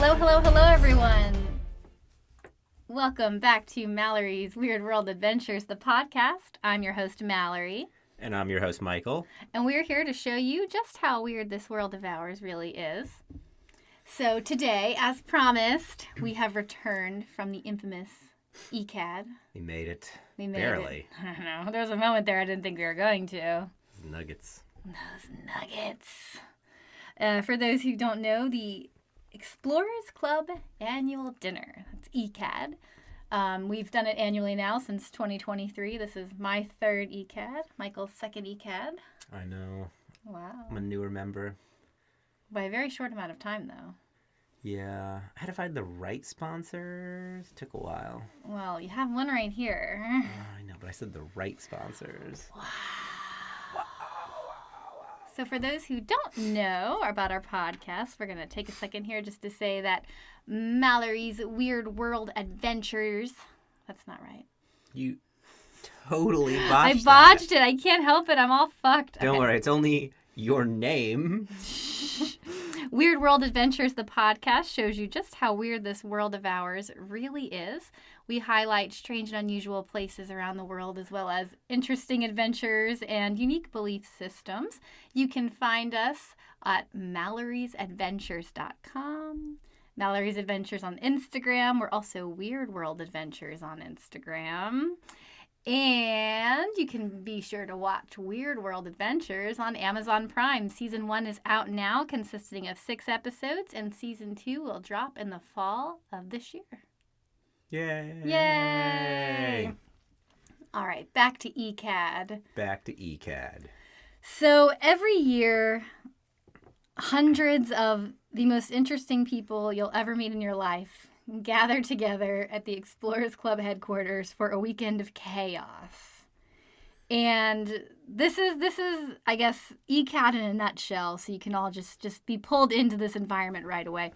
Hello, hello, hello, everyone. Welcome back to Mallory's Weird World Adventures, the podcast. I'm your host, Mallory. And I'm your host, Michael. And we're here to show you just how weird this world of ours really is. So today, as promised, we have returned from the infamous ECAD. We made it. Barely. I don't know. There was a moment there I didn't think we were going to. Nuggets. Those nuggets. For those who don't know, the Explorers Club Annual Dinner. That's ECAD. We've done it annually now since 2023. This is my third ECAD. Michael's second ECAD. I know. Wow. I'm a newer member. By a very short amount of time, though. Yeah. I had to find the right sponsors. It took a while. Well, you have one right here. I know, but I said the right sponsors. Wow. So for those who don't know about our podcast, we're going to take a second here just to say that Mallory's Weird World Adventures, that's not right. You totally botched I botched it. I can't help it. I'm all fucked. Don't worry. It's only your name. Weird World Adventures, the podcast, shows you just how weird this world of ours really is. We highlight strange and unusual places around the world, as well as interesting adventures and unique belief systems. You can find us at mallorysadventures.com. Mallory's Adventures on Instagram. We're also Weird World Adventures on Instagram. And you can be sure to watch Weird World Adventures on Amazon Prime. Season 1 is out now, consisting of 6 episodes, and Season 2 will drop in the fall of this year. Yay! Yay! All right, back to ECAD. Back to ECAD. So every year, hundreds of the most interesting people you'll ever meet in your life gather together at the Explorers Club headquarters for a weekend of chaos. And this is I guess, ECAD in a nutshell, so you can all just be pulled into this environment right away.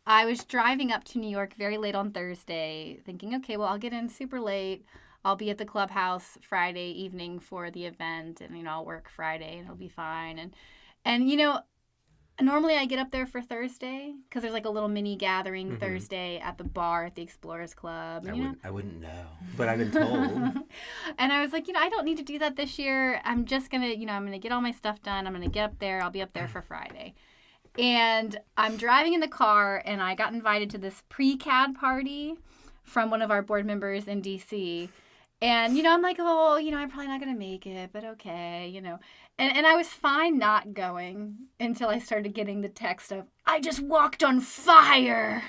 I was driving up to New York very late on Thursday, thinking, okay, well, I'll get in super late. I'll be at the clubhouse Friday evening for the event, and, I'll work Friday, and it'll be fine. And normally I get up there for Thursday because there's like a little mini gathering Thursday at the bar at the Explorers Club. And, I wouldn't know, but I've been told. And I was like, I don't need to do that this year. I'm just going to, I'm going to get all my stuff done. I'm going to get up there. I'll be up there for Friday. And I'm driving in the car, and I got invited to this pre-CAD party from one of our board members in D.C., and, I'm like, I'm probably not going to make it, but okay, And I was fine not going until I started getting the text of, I just walked on fire.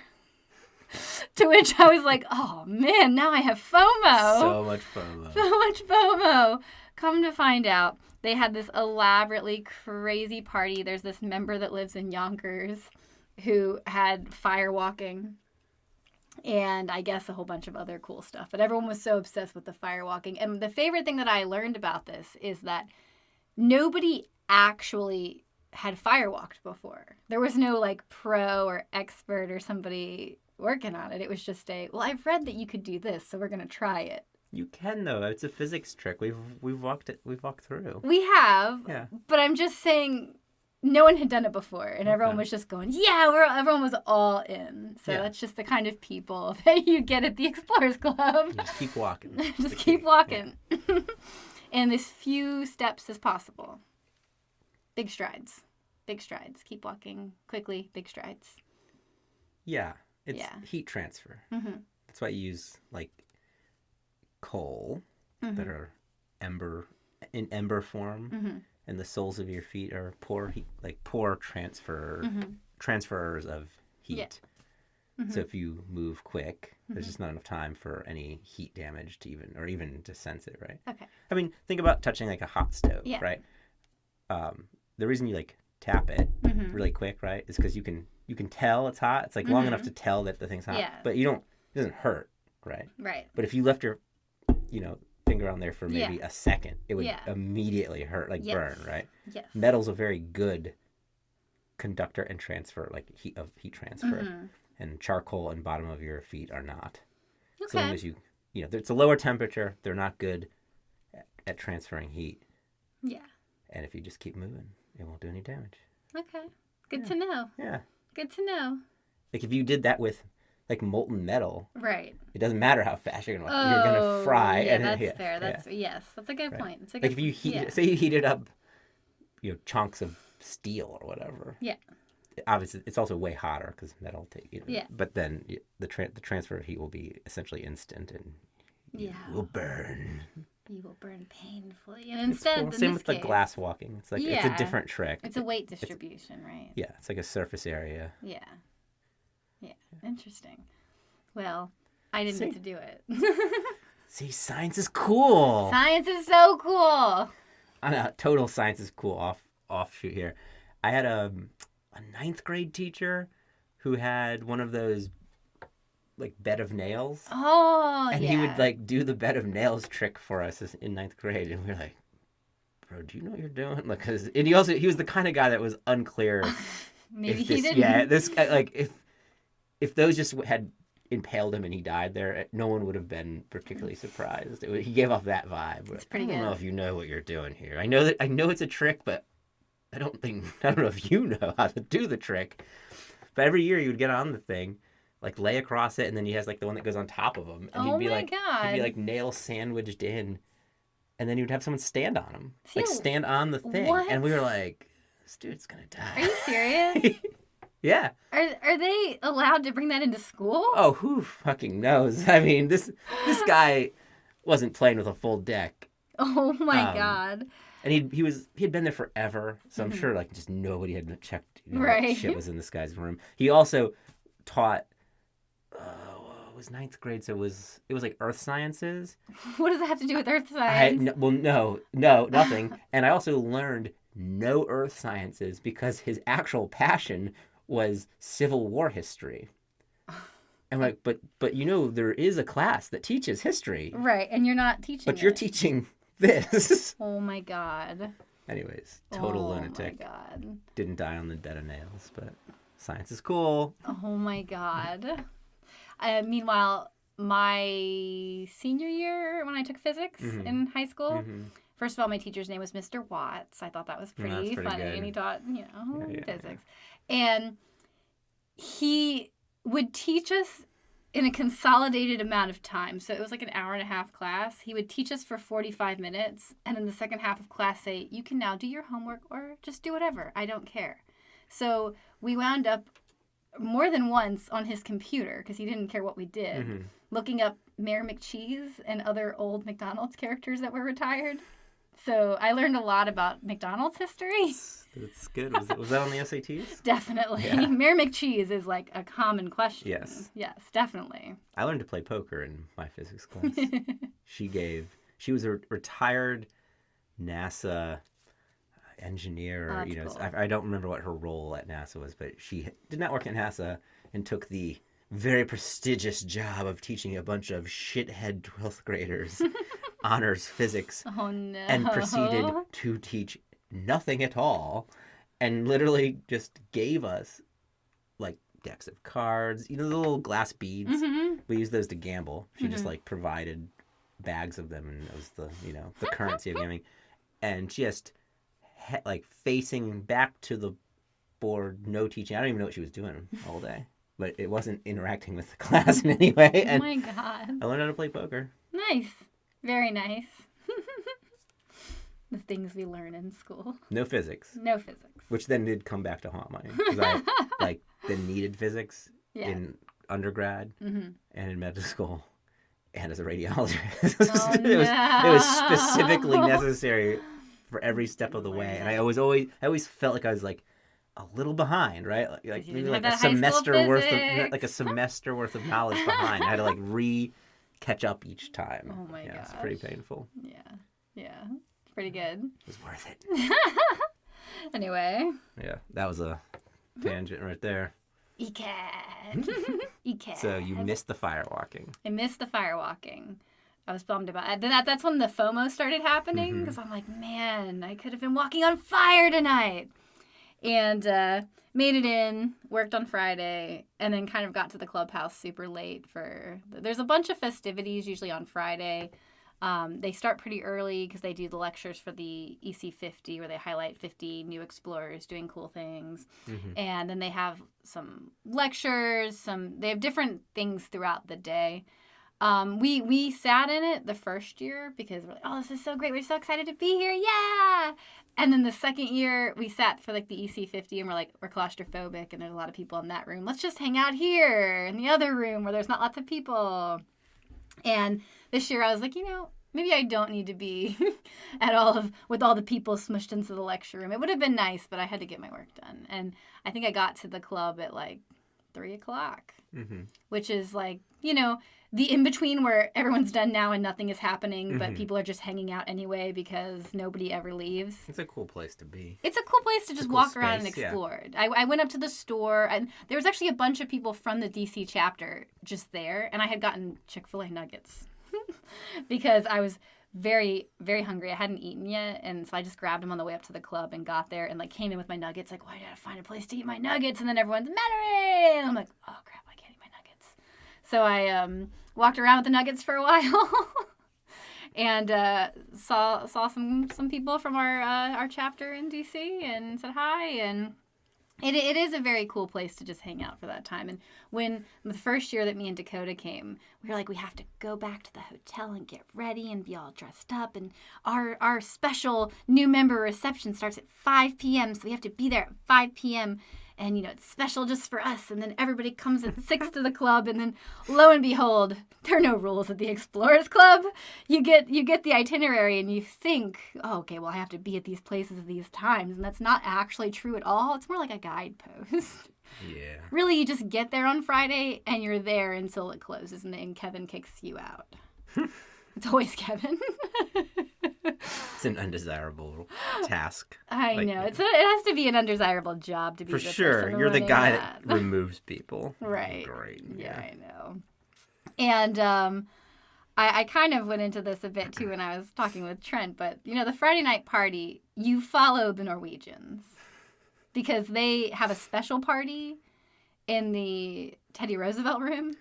To which I was like, oh, man, now I have FOMO. So much FOMO. So much FOMO. Come to find out, they had this elaborately crazy party. There's this member that lives in Yonkers who had fire walking. And I guess a whole bunch of other cool stuff. But everyone was so obsessed with the fire walking. And the favorite thing that I learned about this is that nobody actually had fire walked before. There was no pro or expert or somebody working on it. It was just I've read that you could do this, so we're going to try it. You can, though. It's a physics trick. We've walked through. We have. Yeah. But I'm just saying, no one had done it before, and everyone was just going, everyone was all in. So that's just the kind of people that you get at the Explorers Club. You just keep walking. Just keep walking. Yeah. And as few steps as possible. Big strides. Big strides. Keep walking quickly. Big strides. Yeah. It's heat transfer. Mm-hmm. That's why you use, coal that are in ember form. Mm-hmm. And the soles of your feet are pore transferers of heat. Yeah. Mm-hmm. So if you move quick, there's just not enough time for any heat damage to even to sense it, right? Okay. I mean, think about touching a hot stove, right? The reason you tap it really quick, right, is because you can tell it's hot. It's long enough to tell that the thing's hot, but it doesn't hurt, right? Right. But if you left your, finger on there for maybe a second, it would immediately hurt, burn, right? Yes. Metal's a very good conductor and transfer, heat transfer, and charcoal and bottom of your feet are not. Okay. So long as it's a lower temperature, they're not good at transferring heat. Yeah. And if you just keep moving, it won't do any damage. Okay. Good to know. Yeah. Good to know. Like if you did that with like molten metal, Right. it doesn't matter how fast you're gonna fry. Yeah, and that's fair. Yes, that's a good point. It's a good like if you say you heated up, chunks of steel or whatever. Yeah. Obviously, it's also way hotter because metal. Yeah. But then the transfer of heat will be essentially instant, and you will burn. You will burn painfully, and instead, cool. Same with the glass walking. It's like it's a different trick. It's a weight distribution, right? Yeah, it's like a surface area. Yeah. Interesting. Well, I didn't get to do it. See, science is cool. Science is so cool. Total science is cool. Offshoot here. I had a 9th grade teacher who had one of those like bed of nails. Oh, and he would like do the bed of nails trick for us in 9th grade, and we were like, "Bro, do you know what you're doing?" Like, and he was the kind of guy that was unclear. Maybe he didn't. Yeah, this guy, like if those just had impaled him and he died there, no one would have been particularly surprised. He gave off that vibe. It's pretty good. I don't know if you know what you're doing here. I know it's a trick, but I don't know if you know how to do the trick. But every year you would get on the thing, like lay across it, and then he has like the one that goes on top of him, and he'd be like nail sandwiched in, and then you'd have someone stand on him, stand on the thing, and we were like, "This dude's gonna die." Are you serious? Yeah. Are they allowed to bring that into school? Oh, who fucking knows? I mean, this guy wasn't playing with a full deck. Oh my God. And he had been there forever, so I'm sure like just nobody had checked what shit was in this guy's room. He also taught it was 9th grade, so it was like earth sciences. What does that have to do with earth science? No, nothing. And I also learned no earth sciences because his actual passion was Civil War history. I'm like, but there is a class that teaches history. Right, and you're not teaching But you're teaching this. Oh my God. Anyways, total lunatic. Oh my God. Didn't die on the bed of nails, but science is cool. Oh my God. Meanwhile, my senior year when I took physics in high school, first of all, my teacher's name was Mr. Watts. I thought that was pretty funny. Good. And he taught, physics. And he would teach us in a consolidated amount of time. So it was like an hour and a half class. He would teach us for 45 minutes. And in the second half of class say, you can now do your homework or just do whatever. I don't care. So we wound up more than once on his computer, because he didn't care what we did, looking up Mayor McCheese and other old McDonald's characters that were retired. So I learned a lot about McDonald's history. That's good. Was that on the SATs? Definitely. Yeah. Mayor McCheese is like a common question. Yes. Yes, definitely. I learned to play poker in my physics class. She was a retired NASA engineer. Cool. I don't remember what her role at NASA was, but she did not work at NASA and took the very prestigious job of teaching a bunch of shithead 12th graders honors physics. Oh, no. And proceeded to teach nothing at all, and literally just gave us like decks of cards, the little glass beads. We used those to gamble. She just like provided bags of them, and it was the currency of gaming, and just like facing back to the board, no teaching. I don't even know what she was doing all day, but it wasn't interacting with the class in any way. Oh my God. I learned how to play poker. Nice. Very nice. The things we learn in school. No physics. No physics. Which then did come back to haunt me, because I then needed physics in undergrad and in medical school and as a radiologist. Oh, it was specifically necessary for every step of the way, and I always felt like I was like a little behind, right? Like maybe like a semester worth of knowledge behind. I had to like catch up each time. Oh my god, it's pretty painful. Yeah, it's pretty good. It was worth it. Anyway. Yeah, that was a tangent right there. ECAD. ECAD. So you missed the firewalking. I missed the firewalking. I was bummed about it. That's when the FOMO started happening, because I'm like, man, I could have been walking on fire tonight. And made it in, worked on Friday, and then kind of got to the clubhouse super late there's a bunch of festivities usually on Friday. They start pretty early because they do the lectures for the EC50 where they highlight 50 new explorers doing cool things. Mm-hmm. And then they have some lectures, they have different things throughout the day. We sat in it the first year because we're like, oh, this is so great. We're so excited to be here. Yeah. And then the second year we sat for like the EC50 and we're like, we're claustrophobic and there's a lot of people in that room. Let's just hang out here in the other room where there's not lots of people. And this year I was like, maybe I don't need to be with all the people smushed into the lecture room. It would have been nice, but I had to get my work done. And I think I got to the club at like 3:00, mm-hmm. which is like, the in-between where everyone's done now and nothing is happening, mm-hmm. but people are just hanging out anyway because nobody ever leaves. It's a cool place to be. It's a cool place to just walk around and explore. Yeah. I went up to the store, and there was actually a bunch of people from the DC chapter just there, and I had gotten Chick-fil-A nuggets because I was very, very hungry. I hadn't eaten yet, and so I just grabbed them on the way up to the club and got there and like came in with my nuggets. Like, why did I find a place to eat my nuggets? And then everyone's Malorie! And I'm like, oh crap, I can't eat my nuggets. So I walked around with the nuggets for a while and saw some people from our chapter in DC and said hi. And it is a very cool place to just hang out for that time. And when the first year that me and Dakota came, we were like, we have to go back to the hotel and get ready and be all dressed up. And our special new member reception starts at 5 p.m. So we have to be there at 5 p.m. And, it's special just for us. And then everybody comes at 6 to the club. And then, lo and behold, there are no rules at the Explorers Club. You get the itinerary and you think, oh, okay, well, I have to be at these places at these times. And that's not actually true at all. It's more like a guidepost. Yeah. Really, you just get there on Friday and you're there until it closes. And then Kevin kicks you out. It's always Kevin. It's an undesirable task. I know. It has to be an undesirable job to be for sure. You're the guy that removes people. Right. Great. Yeah, I know. And I kind of went into this a bit too when I was talking with Trent, but the Friday night party, you follow the Norwegians because they have a special party in the Teddy Roosevelt room.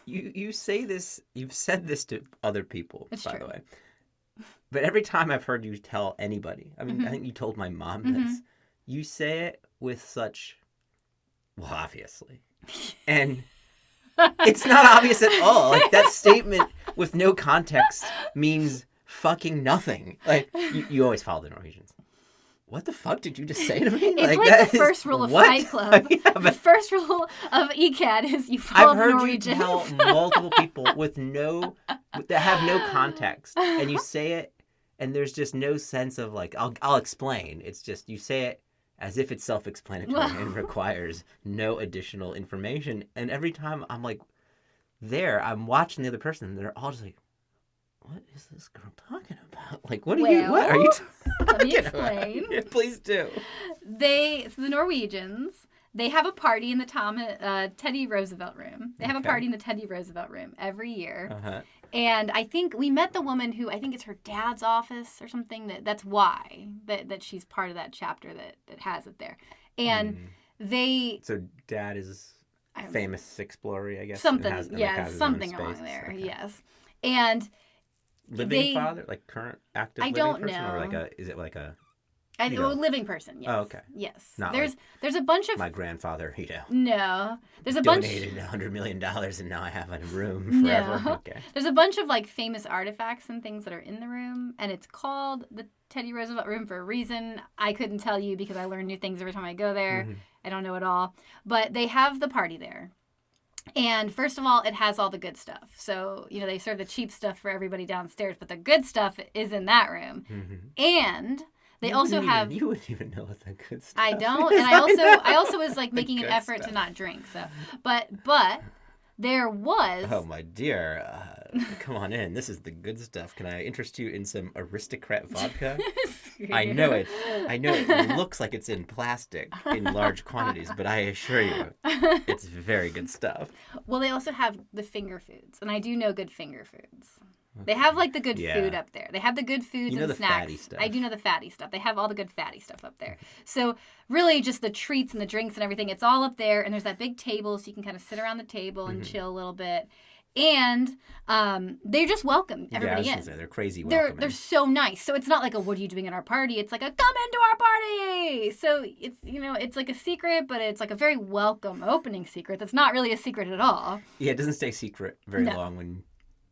You say this, you've said this to other people, it's by true. the way. But every time I've heard you tell anybody, I mean, mm-hmm. I think you told my mom this, mm-hmm. you say it with such, well, obviously. And it's not obvious at all. Like, that statement with no context means fucking nothing. Like, you always follow the Norwegians. What the fuck did you just say to me? It's like the first rule of Fight Club. Yeah, the first rule of ECAD is you follow the Norwegians. I've heard you tell multiple people that have no context, and you say it, and there's just no sense of like, I'll explain. It's just you say it as if it's self-explanatory and requires no additional information. And every time I'm like, I'm watching the other person, and they're all just like, what is this girl talking about? Like, what are you talking let me explain. Yeah, please do. The Norwegians, they have a party in the Teddy Roosevelt room. They have a party in the Teddy Roosevelt room every year. Uh-huh. And I think we met the woman who, I think it's her dad's office or something. That's why that she's part of that chapter that has it there. And So dad is famous explorer, I guess. Something along there, okay. Yes. And father, like current active living person? I don't know. Or is it like a living person, yes. Oh, okay. Yes. Not there's a bunch of... My grandfather, No. There's a donated $100 million and now I have a room forever. No. Okay. There's a bunch of like famous artifacts and things that are in the room, and it's called the Teddy Roosevelt room for a reason. I couldn't tell you because I learn new things every time I go there. Mm-hmm. I don't know it all. But they have the party there. And first of all, it has all the good stuff. So, they serve the cheap stuff for everybody downstairs, but the good stuff is in that room. Mm-hmm. And they also have... You wouldn't even know what the good stuff I don't. And I also was like making an effort to not drink. So, but there was... Oh, my dear. Come on in. This is the good stuff. Can I interest you in some aristocrat vodka? I know it looks like it's in plastic in large quantities, but I assure you, it's very good stuff. Well, they also have the finger foods, and I do know good finger foods. Okay. They have like the good food up there. They have the good foods and the snacks. Fatty stuff. I do know the fatty stuff. They have all the good fatty stuff up there. So really just the treats and the drinks and everything, it's all up there, and there's that big table so you can kind of sit around the table and chill a little bit. And they just welcome everybody in. They're crazy welcoming. They're so nice. So it's not like a what are you doing at our party? It's like a come into our party. So it's it's like a secret, but it's like a very welcome opening secret. That's not really a secret at all. Yeah, it doesn't stay secret very long when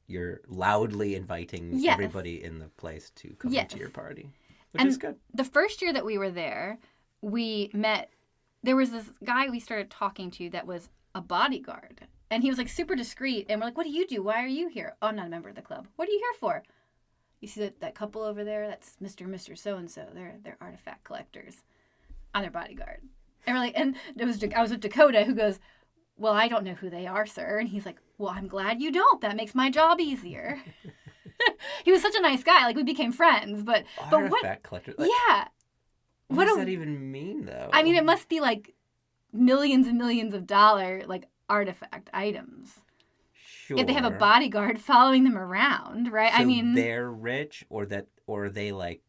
you're loudly inviting everybody in the place to come into your party, which is good. The first year that we were there, there was this guy we started talking to that was a bodyguard. And he was like super discreet. And we're like, what do you do? Why are you here? Oh, I'm not a member of the club. What are you here for? You see that couple over there? That's Mr. and Mr. So-and-so. They're artifact collectors. I'm their bodyguard. And we're like, and I was with Dakota who goes, well, I don't know who they are, sir. And he's like, well, I'm glad you don't. That makes my job easier. He was such a nice guy. Like, we became friends. But artifact collector? Like, yeah. What does that even mean, though? I mean, it must be like millions and millions of dollars, like, artifact items. Sure. If they have a bodyguard following them around, right? So I mean, they're rich, or are they like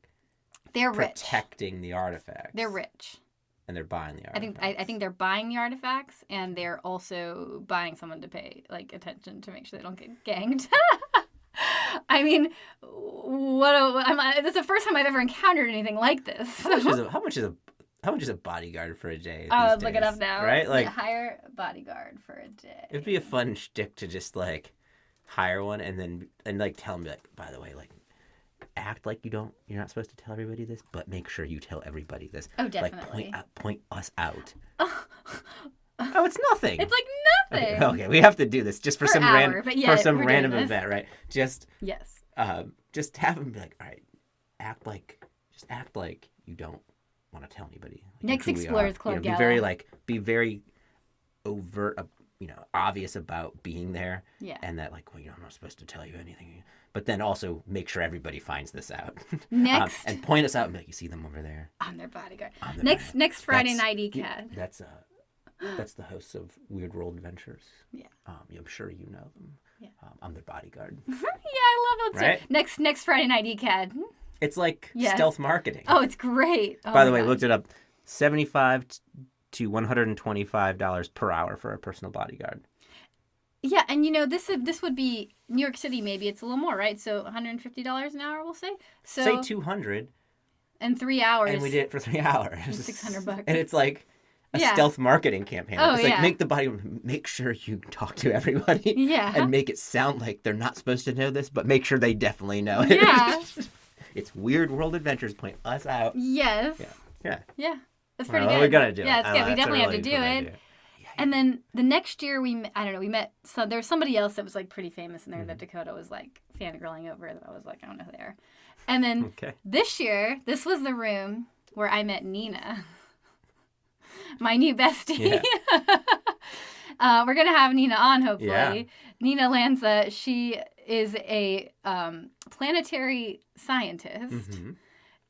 they're protecting the artifacts? They're rich, and they're buying the artifacts. I think they're buying the artifacts, and they're also buying someone to pay like attention to make sure they don't get ganged. I mean, this is the first time I've ever encountered anything like this. How much is a bodyguard for a day? Let's look it up now. Right? Like, hire a bodyguard for a day. It'd be a fun shtick to just like hire one and like tell them, like, by the way, like, act like you're not supposed to tell everybody this, but make sure you tell everybody this. Oh, definitely. Like, point us out. Oh, it's nothing. It's like nothing. Okay, we have to do this just for some random event, right? Just just have them be like, all right, act like you don't want to tell anybody. Like, next Explorers Club Gala. Be very overt, obvious about being there. Yeah. And that, like, well, I'm not supposed to tell you anything. But then also make sure everybody finds this out. Next. And point us out and be like, you see them over there? I'm their bodyguard. Next Friday night ECAD. That's the hosts of Weird World Adventures. Yeah. I'm sure you know them. Yeah. I'm their bodyguard. Yeah, I love it. Right? Next Friday night ECAD. It's like stealth marketing. Oh, it's great. Oh, by the way, I looked it up. $75 to $125 per hour for a personal bodyguard. Yeah, and this would be New York City. Maybe it's a little more, right? So $150 an hour, we'll say. So say $200. And 3 hours. And we did it for 3 hours. $600. And it's like a stealth marketing campaign. Oh, it's like make sure you talk to everybody. Yeah. And make it sound like they're not supposed to know this, but make sure they definitely know it. Yeah. It's Weird World Adventures. Point us out. Yes. Yeah. That's pretty good. We're gonna do it. Yeah, it's good. We definitely have to do it. Idea. And then the next year we met there was somebody else that was like pretty famous in there that Dakota was like fangirling over that I was like, I don't know who they are. And then this year, this was the room where I met Nina, my new bestie. Yeah. We're gonna have Nina on hopefully. Yeah. Nina Lanza, she is a planetary scientist. Mm-hmm.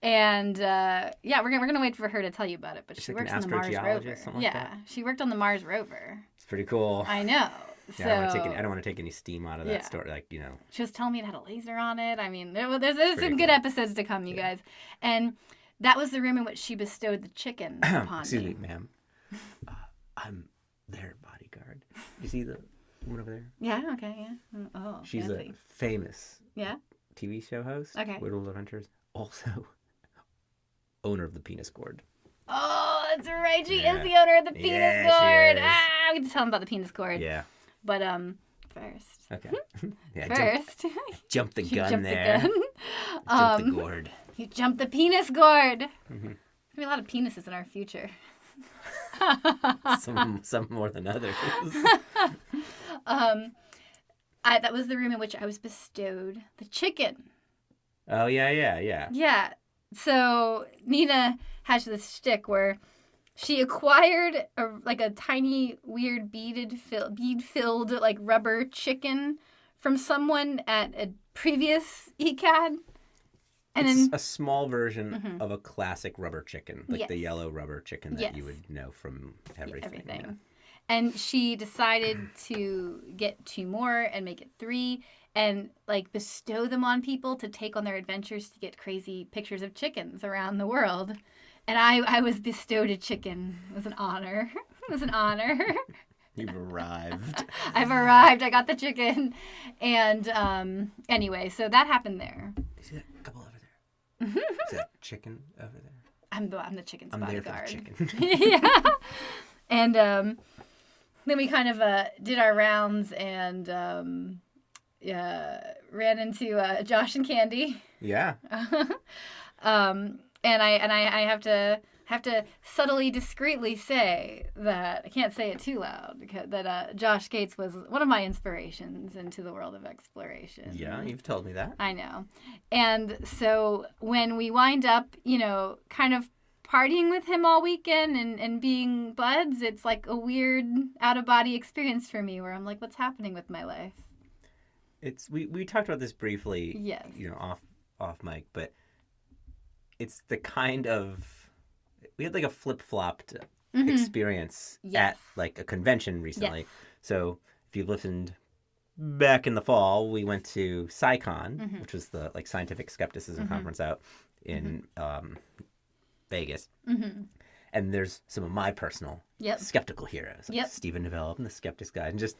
And we're gonna wait for her to tell you about it. But she works on the Mars rover. She worked on the Mars rover. It's pretty cool. I know. Yeah, I don't want to take any steam out of that story. Like, she was telling me it had a laser on it. I mean, there's some good episodes to come, you guys. And that was the room in which she bestowed the chicken upon Excuse me, ma'am. I'm their bodyguard. You see the woman over there? Yeah. Okay. Yeah. Oh. She's fancy. A famous TV show host. Okay. Weird World Adventures. Also, owner of the penis gourd. Oh, that's right. She is the owner of the penis gourd. We can tell him about the penis gourd. Yeah. But first. Okay. First. Jump the gun there. Jump the gourd. You jumped the penis gourd. Mm-hmm. There's gonna be a lot of penises in our future. some more than others. That was the room in which I was bestowed the chicken. Oh, yeah. Yeah. So Nina has this shtick where she acquired a tiny, weird bead-filled like rubber chicken from someone at a previous ECAD. And it's a small version of a classic rubber chicken, like the yellow rubber chicken that you would know from everything. Yeah. And she decided to get 2 more and make it 3 and like bestow them on people to take on their adventures to get crazy pictures of chickens around the world. And I was bestowed a chicken. It was an honor. You've arrived. I've arrived. I got the chicken. And anyway, so that happened there. You see that couple over there? See that chicken over there? I'm the chicken's I'm bodyguard. there for the chicken. Yeah. And then we kind of did our rounds and ran into Josh and Candy. Yeah. And I have to subtly, discreetly say that I can't say it too loud because that Josh Gates was one of my inspirations into the world of exploration. Yeah, you've told me that. I know. And so when we wind up, kind of partying with him all weekend and being buds, it's like a weird out-of-body experience for me where I'm like, what's happening with my life? It's we talked about this briefly, yes. Off mic, but it's the kind of we had like a flip-flopped experience at like a convention recently. Yes. So if you listened back in the fall, we went to SciCon, which was the like scientific skepticism conference out in Vegas. And there's some of my personal skeptical heroes. Like Stephen Novell and the Skeptics Guide, and just,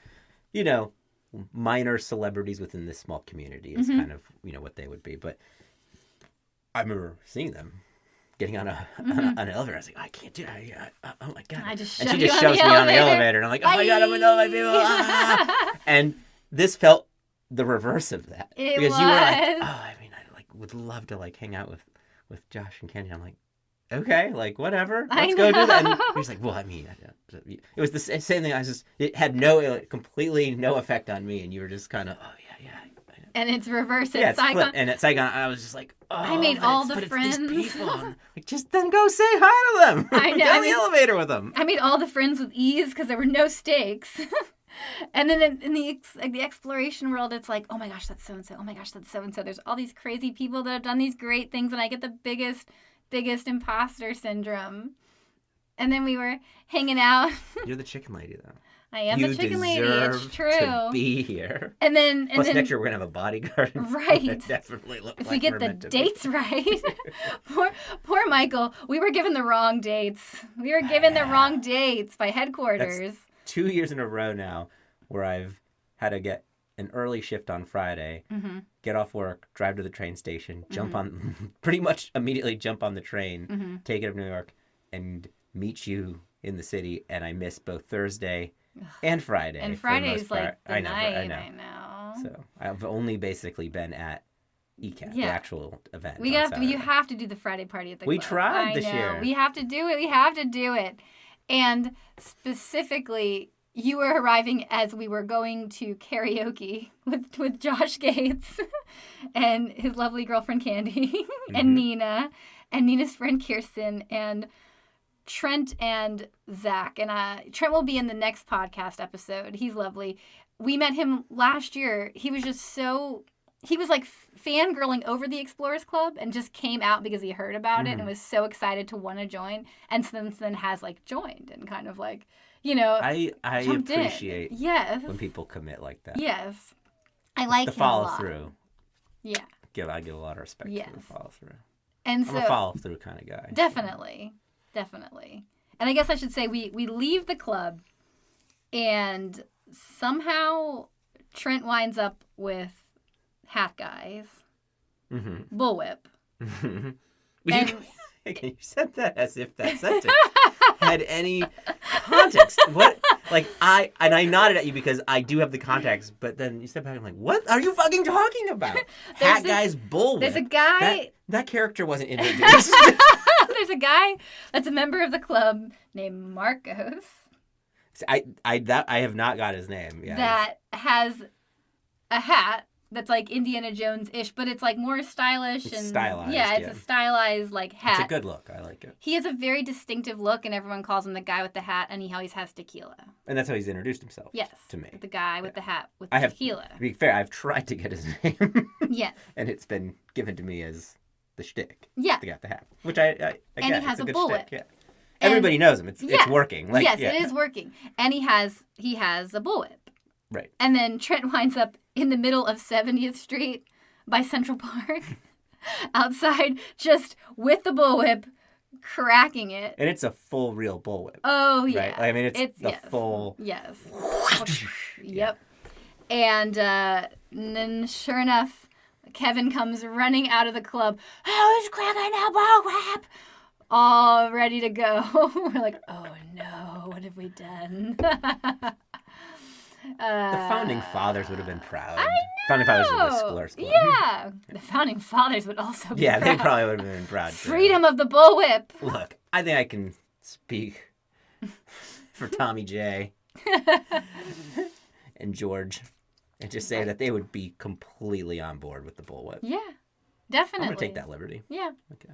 minor celebrities within this small community is kind of, what they would be. But I remember seeing them getting on an elevator. I was like, I can't do that. Oh my God. And she just shoves me on the elevator. And I'm like, oh my God, I'm with all my people. Ah! And this felt the reverse of that. Because you were like, I would love to like hang out with Josh and Kenny. I'm like, okay, like whatever. Let's go do that. And he was like, well, it was the same thing. It had completely no effect on me. And you were just kind of, yeah. And it's reverse at SciCon. And at SciCon, I was just like, I made all the friends. It's these people. Like, just then go say hi to them. I know. Get on the elevator with them. I made all the friends with ease because there were no stakes. And then in the exploration world, it's like, oh my gosh, that's so-and-so. Oh my gosh, that's so-and-so. There's all these crazy people that have done these great things, and I get the biggest imposter syndrome. And then we were hanging out. You're the chicken lady, though. I am the chicken lady. It's true. To be here. And then next year we're gonna have a bodyguard. Right. Definitely look if like we get the dates right. poor Michael. We were given the wrong dates. We were given the wrong dates by headquarters. That's 2 years in a row now where I've had to get an early shift on Friday, get off work, drive to the train station, jump on, pretty much immediately jump on the train, take it to New York, and meet you in the city. And I missed both Thursday and Friday. And Friday's like the night. I know. So I've only basically been at ECAD, the actual event. You have to do the Friday party at the club. We tried this year. We have to do it. And specifically, you were arriving as we were going to karaoke with Josh Gates and his lovely girlfriend Candy and Nina and Nina's friend Kirsten and Trent and Zach. And Trent will be in the next podcast episode. He's lovely. We met him last year. He was like fangirling over the Explorers Club and just came out because he heard about it and was so excited to want to join. And since then has like joined and kind of like, I appreciate when people commit like that. Yes. I like the him a lot. follow through. Yeah. I give a lot of respect for the follow through. And I'm a follow through kind of guy. Definitely. And I guess I should say we leave the club and somehow Trent winds up with Hat Guys. Bullwhip. You said that as if that sentence had any context. What? Like I nodded at you because I do have the context, but then you stepped back and I'm like, what are you fucking talking about? Hat Guy's bullwhip. There's a guy. That character wasn't introduced. There's a guy that's a member of the club named Marcos. I have not got his name. Yeah. That has a hat that's like Indiana Jones-ish, but it's like more stylish and stylized. Yeah, it's a stylized like hat. It's a good look. I like it. He has a very distinctive look, and everyone calls him the guy with the hat, and he always has tequila. And that's how he's introduced himself. Yes, to me. The guy with the hat with the tequila. To be fair, I've tried to get his name. Yes. And it's been given to me as the shtick. Yeah. The guy with the hat, which I get. And he has it's a good bullwhip. Shtick, yeah. Everybody knows him. It's working. Like, yes, it is working. And he has a bullwhip. Right. And then Trent winds up in the middle of 70th Street by Central Park, outside, just with the bullwhip, cracking it. And it's a full real bullwhip. Oh, yeah. Right? I mean, it's the yes. full... Yes. Yeah. Yep. And then, sure enough, Kevin comes running out of the club. Who's cracking a bullwhip? All ready to go. We're like, oh no, what have we done? The founding fathers would have been proud. I know. Founding fathers of the Explorers Club. Yeah. The founding fathers would also be proud. They probably would have been proud too. Freedom of the bullwhip. Look, I think I can speak for Tommy J and George and just say that they would be completely on board with the bullwhip. Yeah, definitely. I'm going to take that liberty. Yeah. Okay.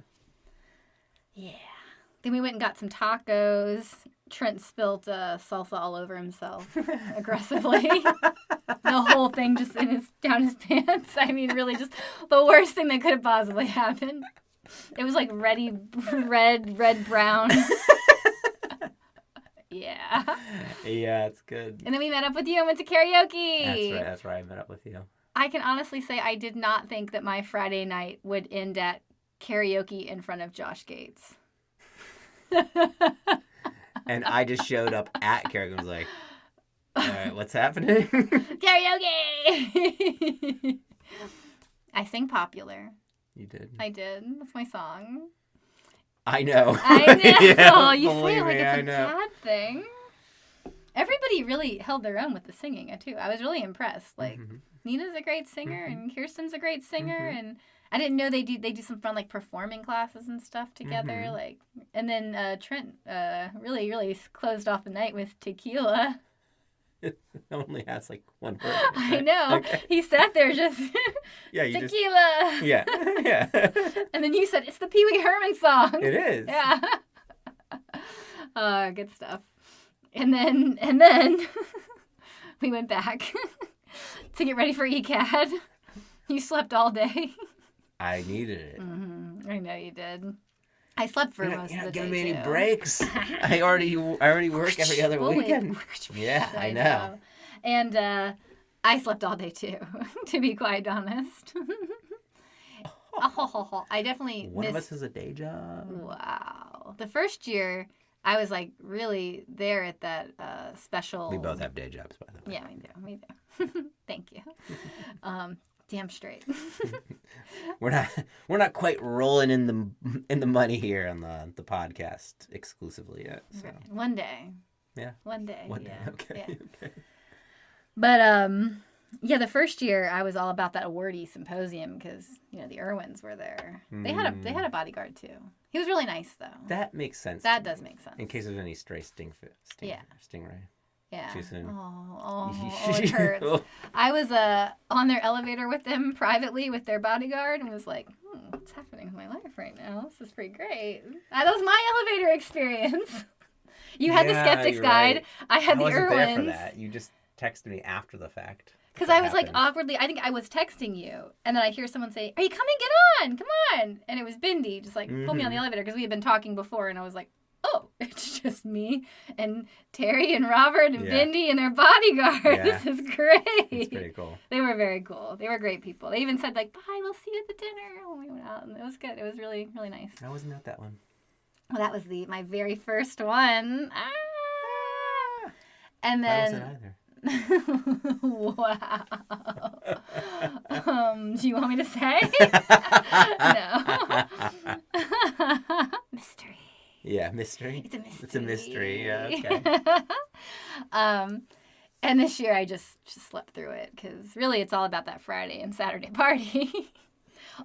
Yeah. Then we went and got some tacos. Trent spilt salsa all over himself aggressively. The whole thing just down his pants. I mean, really just the worst thing that could have possibly happened. It was like red, brown. Yeah. Yeah, it's good. And then we met up with you and went to karaoke. That's right. I met up with you. I can honestly say I did not think that my Friday night would end at karaoke in front of Josh Gates. And I just showed up at karaoke and was like, all right, what's happening? Karaoke! I sing Popular. You did. I did. That's my song. I know. I know. Yeah, you say it like me, it's I a know. bad thing. Everybody really held their own with the singing, too. I was really impressed. Like, Nina's a great singer, and Kirsten's a great singer, and I didn't know they do some fun, like, performing classes and stuff together. Like, and then Trent really closed off the night with Tequila. It only has like one word. I know. Okay. He sat there just Tequila. Yeah. And then you said it's the Pee Wee Herman song. It is. Yeah. Good stuff. And then we went back to get ready for ECAD. You slept all day. I needed it. I know you did. I slept for most of the day. Give me any breaks. I already work every other weekend. Yeah, I know. And I slept all day too, to be quite honest. I definitely One of us has a day job. Wow. The first year, I was like really there at that special. We both have day jobs, by the way. Yeah, we do. Thank you. Damn straight. We're not quite rolling in the money here on the podcast exclusively yet. So. Right. One day. Yeah. One day. One day. Yeah. Okay. Yeah. Okay. But yeah, the first year I was all about that awardy symposium because the Irwins were there. They had a bodyguard too. He was really nice though. That makes sense. That does make sense. In case there's any stray stingray. Yeah. Too soon. Oh, it hurts. I was on their elevator with them privately with their bodyguard and was like, what's happening in my life right now? This is pretty great. That was my elevator experience. You had the Skeptic's Guide. Right. I had the Irwins. I wasn't there for that. You just texted me after the fact. Because I was like awkwardly, I think I was texting you, and then I hear someone say, "Are you coming? Get on! Come on!" And it was Bindi, just like pull me on the elevator because we had been talking before, and I was like, "Oh, it's just me and Terry and Robert and Bindi and their bodyguard. Yeah. This is great." It's pretty cool. They were very cool. They were great people. They even said like, "Bye, we'll see you at the dinner." When we went out, and it was good. It was really, really nice. I wasn't at that one. Well, that was my very first one. And then. I wasn't either. Wow. Do you want me to say? No. Mystery. Yeah, mystery. It's a mystery. It's a mystery. Yeah, okay. And this year I just slept through it because really it's all about that Friday and Saturday party.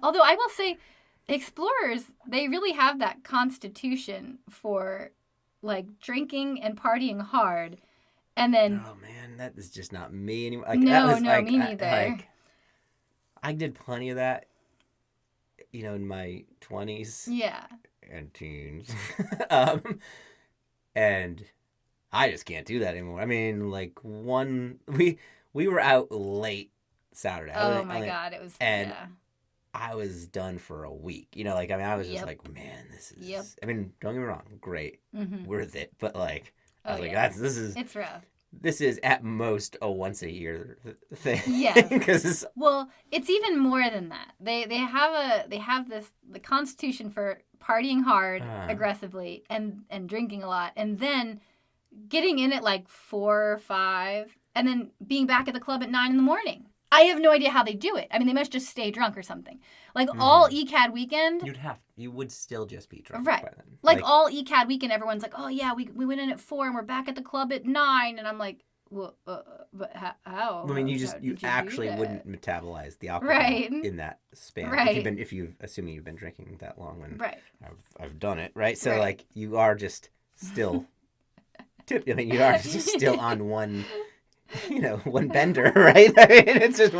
Although I will say, Explorers, they really have that constitution for like drinking and partying hard. And then, oh man, that is just not me anymore. Like, no, me neither. I did plenty of that, in my 20s. Yeah. And teens. And I just can't do that anymore. I mean, like we were out late Saturday. Oh my God, it was. And I was done for a week. I was just like, man, this is. I mean, don't get me wrong, great, worth it, but like. I was like, it's rough. this is at most a once a year thing. Yes. Because well, it's even more than that. They have the Constitution for partying hard, aggressively, and drinking a lot, and then getting in at like 4 or 5, and then being back at the club at 9 in the morning. I have no idea how they do it. I mean, they must just stay drunk or something. Like all ECAD weekend, you would still just be drunk right? by then. Like all ECAD weekend, everyone's like, "Oh yeah, we went in at 4 and we're back at the club at 9," and I'm like, "Well, but how?" I mean, you actually wouldn't metabolize the alcohol in that span. Right. Assuming you've been drinking that long, and right. I've done it, right? So like you are just still. I mean, you are just still on one. One bender, right? I mean, it's just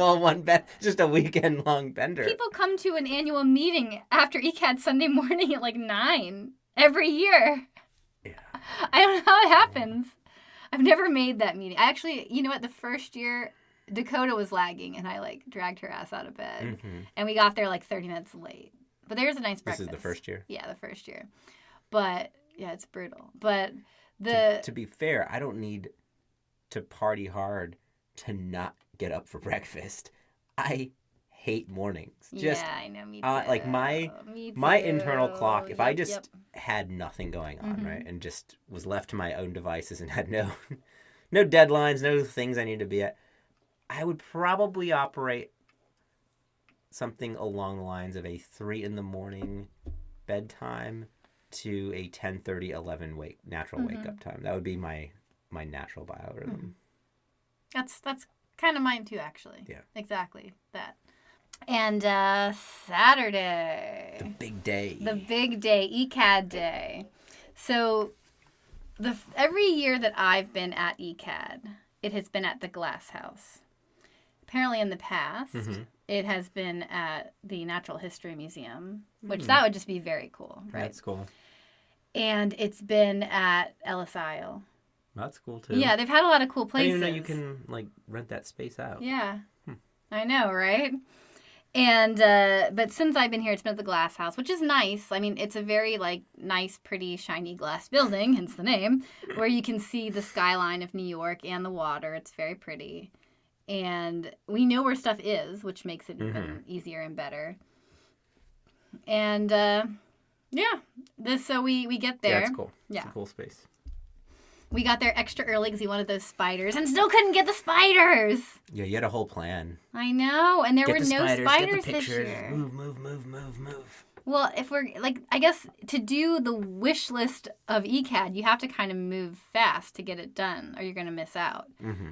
just a weekend-long bender. People come to an annual meeting after ECAD Sunday morning at like 9 every year. Yeah. I don't know how it happens. I've never made that meeting. I actually, you know what? The first year, Dakota was lagging, and I like dragged her ass out of bed, and we got there like 30 minutes late. But there's a nice breakfast. This is the first year? Yeah, the first year. But yeah, it's brutal. But to be fair, I don't need to party hard to not get up for breakfast. I hate mornings. I know, me too. Like my internal clock, if I just had nothing going on, right, and just was left to my own devices and had no deadlines, no things I need to be at, I would probably operate something along the lines of a 3 a.m. bedtime to a 10:30, 11 natural wake up time. That would be my natural biorhythm. That's kind of mine too, actually. Yeah. Exactly that. And Saturday. The big day. ECAD day. So every year that I've been at ECAD, it has been at the Glass House. Apparently in the past, it has been at the Natural History Museum, which that would just be very cool, right? That's cool. And it's been at Ellis Isle. That's cool too. Yeah, they've had a lot of cool places. I didn't know you can like rent that space out. Yeah, I know, right? And but since I've been here, it's been at the Glass House, which is nice. I mean, it's a very like nice, pretty, shiny glass building, hence the name, where you can see the skyline of New York and the water. It's very pretty, and we know where stuff is, which makes it even easier and better. And so we get there. Yeah, it's cool. Yeah, it's a cool space. We got there extra early because we wanted those spiders and still couldn't get the spiders. Yeah, you had a whole plan. I know, and there were no spiders this year. Move. Well, if we're, like, I guess to do the wish list of ECAD, you have to kind of move fast to get it done or you're going to miss out.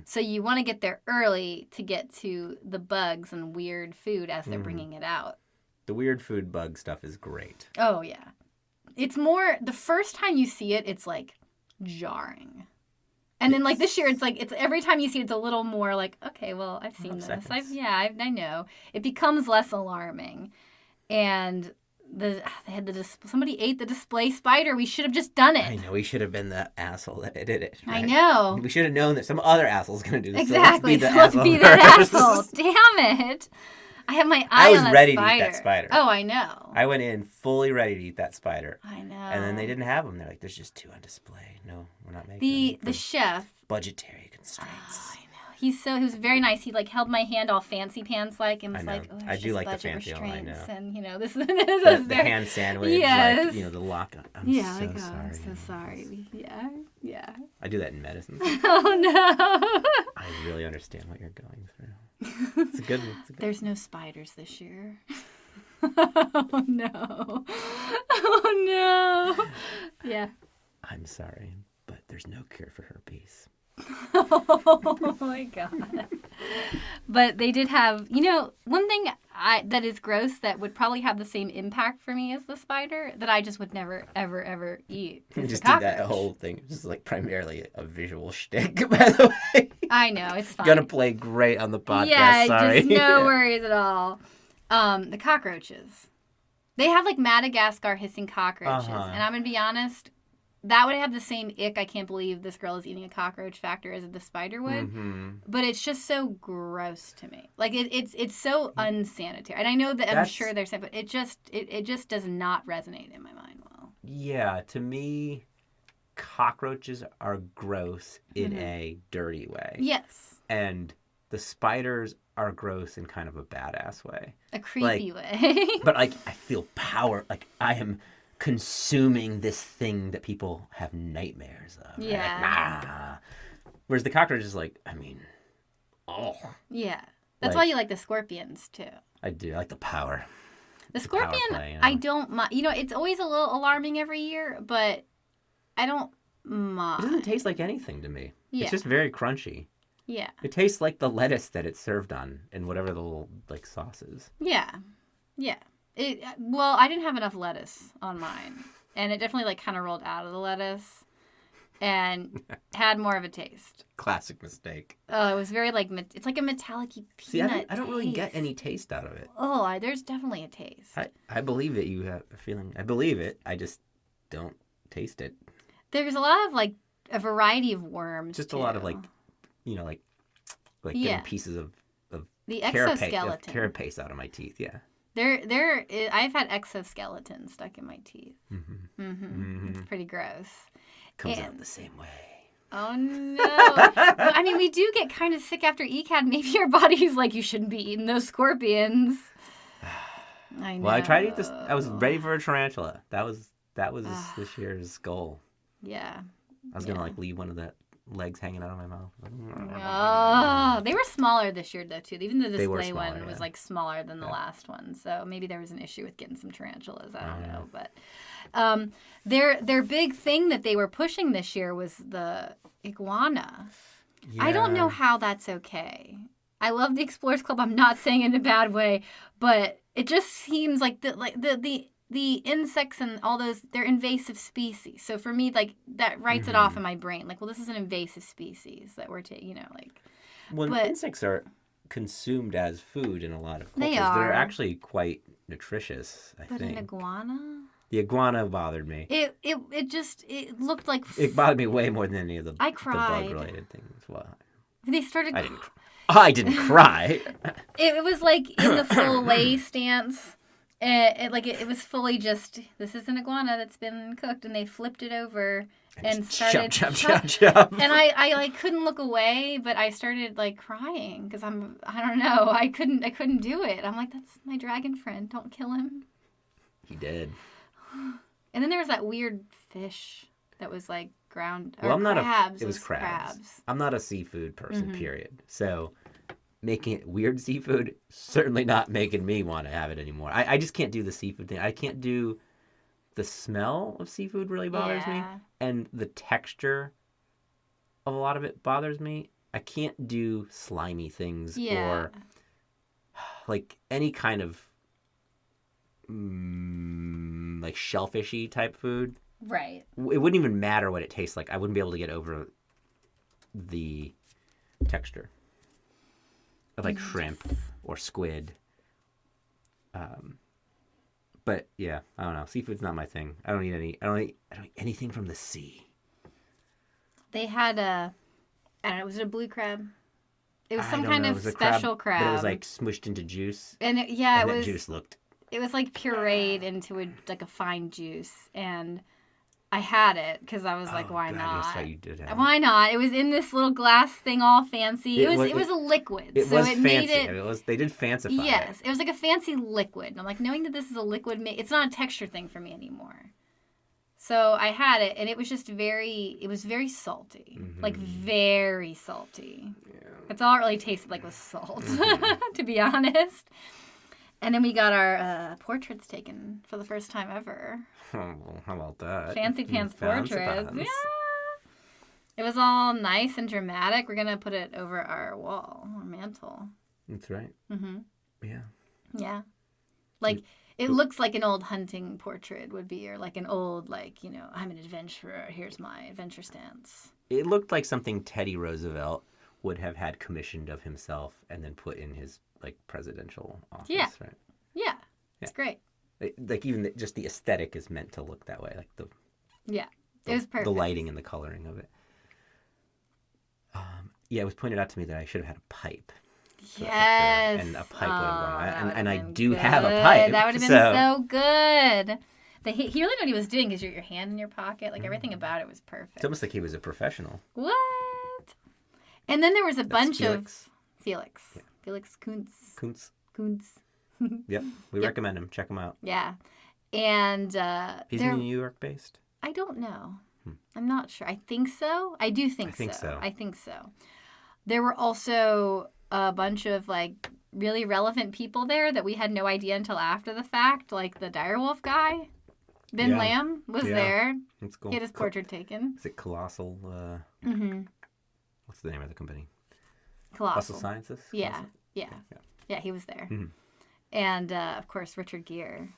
So you want to get there early to get to the bugs and weird food as they're bringing it out. The weird food bug stuff is great. Oh, yeah. It's more, the first time you see it, it's like jarring. And then like this year, it's like, it's every time you see it, it's a little more like, okay, well, I've seen this. I know. It becomes less alarming. And somebody ate the display spider. We should have just done it. I know. We should have been the asshole that did it. Right? I know. We should have known that some other asshole's going to do this. Exactly. So let's be that asshole. Damn it. I have my eye on that spider. I was ready to eat that spider. Oh, I know. I went in fully ready to eat that spider. I know. And then they didn't have them. They're like, there's just 2 on display. No, we're not making them. The chef. Budgetary constraints. Oh, I know. He was very nice. He like held my hand all fancy pants like and was like, oh, I do like the fancy one, I know. And this is the hand sandwich, yes. like, the lock. I'm sorry. I'm so sorry. Yeah. I do that in medicine. Oh no. I really understand what you're going through. It's a good one. There's no spiders this year. Oh no. Oh no. Yeah. I'm sorry, but there's no cure for herpes. Oh my god. But they did have, one thing that is gross that would probably have the same impact for me as the spider that I just would never, ever, ever eat. You just did that whole thing. It's just like primarily a visual shtick, by the way. I know, it's fine. Gonna play great on the podcast, yeah, sorry. Just no worries at all. The cockroaches. They have like Madagascar hissing cockroaches. And I'm gonna be honest, that would have the same ick. I can't believe this girl is eating a cockroach factor as the spider would. But it's just so gross to me. Like it's so unsanitary. And I know that I'm sure they're saying, but it just does not resonate in my mind well. Yeah, to me, cockroaches are gross in a dirty way. Yes. And the spiders are gross in kind of a badass way. A creepy way. But like, I feel power. Like, I am consuming this thing that people have nightmares of. Yeah. Like, nah. Whereas the cockroach is like, I mean, oh. Yeah. That's why you like the scorpions, too. I do. I like the power. The scorpion, play, you know? I don't mind. You know, it's always a little alarming every year, but I don't mind. It doesn't taste like anything to me. Yeah. It's just very crunchy. Yeah. It tastes like the lettuce that it's served on and whatever the little, like, sauce is. Yeah. Yeah. Well, I didn't have enough lettuce on mine. And it definitely, like, kind of rolled out of the lettuce and had more of a taste. Classic mistake. Oh, it was very, like, it's like a metallic-y peanut See, I don't really get any taste out of it. Oh, there's definitely a taste. I believe that you have a feeling. I believe it. I just don't taste it. There's a lot of, like, a variety of worms, Just too. a lot of, like, you know, like getting pieces of the carapace out of my teeth, yeah. I've had exoskeleton stuck in my teeth. It's pretty gross. Comes out the same way. Oh, no. I mean, we do get kind of sick after ECAD. Maybe our body's like, you shouldn't be eating those scorpions. I know. Well, I tried to eat this. I was ready for a tarantula. That was this year's goal. Yeah. I was going to, like, leave one of the legs hanging out of my mouth. Oh, they were smaller this year, though, too. Even the display smaller, one was, like, smaller than the last one. So maybe there was an issue with getting some tarantulas. I don't know. But their big thing that they were pushing this year was the iguana. Yeah. I don't know how that's okay. I love the Explorers Club. I'm not saying it in a bad way, but it just seems like the insects and all those, they're invasive species. So for me, like, that writes it off in my brain. Like, well, this is an invasive species that we're taking, you know, like. When insects are consumed as food in a lot of cultures, they are. They're actually quite nutritious, I think. But an iguana? The iguana bothered me. It looked like. It bothered me way more than any of the cried. bug-related things. Well, they started. I didn't cry. It was like in the full lay stance. It was fully just, this is an iguana that's been cooked, and they flipped it over and started chop. And I like couldn't look away, but I started like crying because I don't know, I couldn't do it. I'm like, that's my dragon friend, don't kill him. He did. And then there was that weird fish that was like ground. Well, It was crabs. I'm not a seafood person, period. So making it weird seafood, certainly not making me want to have it anymore. I just can't do the seafood thing. I can't do the smell of seafood, really bothers me. And the texture of a lot of it bothers me. I can't do slimy things or like any kind of like shellfishy type food. Right. It wouldn't even matter what it tastes like. I wouldn't be able to get over the texture of like shrimp or squid. But yeah, I don't know. Seafood's not my thing. I don't eat anything from the sea. They had I don't know, was it a blue crab? It was some kind of special crab. But it was like smushed into juice. And that juice looked. It was like pureed into a fine juice, and I had it because I was like, why not? That's right, you did have it. Why not? It was in this little glass thing, all fancy. It was a liquid. It was fancy. They did fancify it. Yes, it was like a fancy liquid. And I'm like, knowing that this is a liquid, it's not a texture thing for me anymore. So I had it, and it was just very salty. Like, very salty. Yeah. That's all it really tasted like was salt, to be honest. And then we got our portraits taken for the first time ever. Oh, how about that? Fancy pants portraits. Yeah. It was all nice and dramatic. We're going to put it over our wall, our mantle. That's right. Yeah. Yeah. Like, it looks like an old hunting portrait would be, or like an old, like, you know, I'm an adventurer. Here's my adventure stance. It looked like something Teddy Roosevelt would have had commissioned of himself and then put in his, like, presidential office, right? Yeah. It's great. Like, even just the aesthetic is meant to look that way. Like, it was perfect. The lighting and the coloring of it. It was pointed out to me that I should have had a pipe. Yes. And a pipe would have gone. And I do have a pipe. That would have been so good. He really knew what he was doing because you had your hand in your pocket. Like, everything about it was perfect. It's almost like he was a professional. What? And then there was a bunch Felix. of... Felix. Yeah. Felix Kuntz. Kuntz. Yep. We recommend him. Check him out. Yeah. And he's New York based? I don't know. I'm not sure. I think so. I do think so. I think so. There were also a bunch of, like, really relevant people there that we had no idea until after the fact. Like, the direwolf guy, Ben Lamb, was there. That's cool. He had his portrait taken. Is it Colossal? What's the name of the company? Colossal Sciences? Yeah. Yeah, he was there. Mm-hmm. And, of course, Richard Gere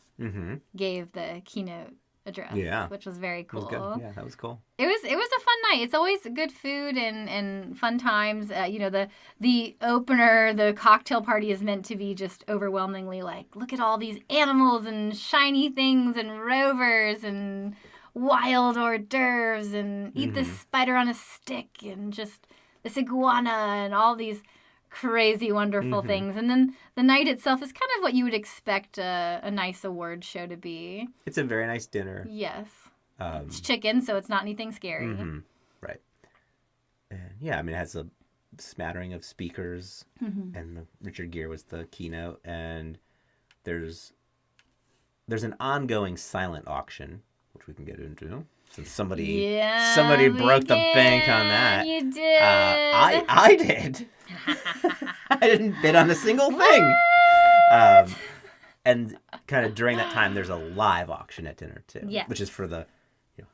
gave the keynote address, which was very cool. It was good. Yeah, that was cool. It was a fun night. It's always good food and fun times. The opener, the cocktail party is meant to be just overwhelmingly like, look at all these animals and shiny things and rovers and wild hors d'oeuvres and eat this spider on a stick and just this iguana and all these crazy, wonderful things. And then the night itself is kind of what you would expect a nice award show to be. It's a very nice dinner. Yes. It's chicken, so it's not anything scary. Right. And yeah, I mean, it has a smattering of speakers, and Richard Gere was the keynote, and there's an ongoing silent auction, which we can get into. Since somebody broke the bank on that. You did. I did. I didn't bid on a single thing. And kind of during that time, there's a live auction at dinner too, which is for the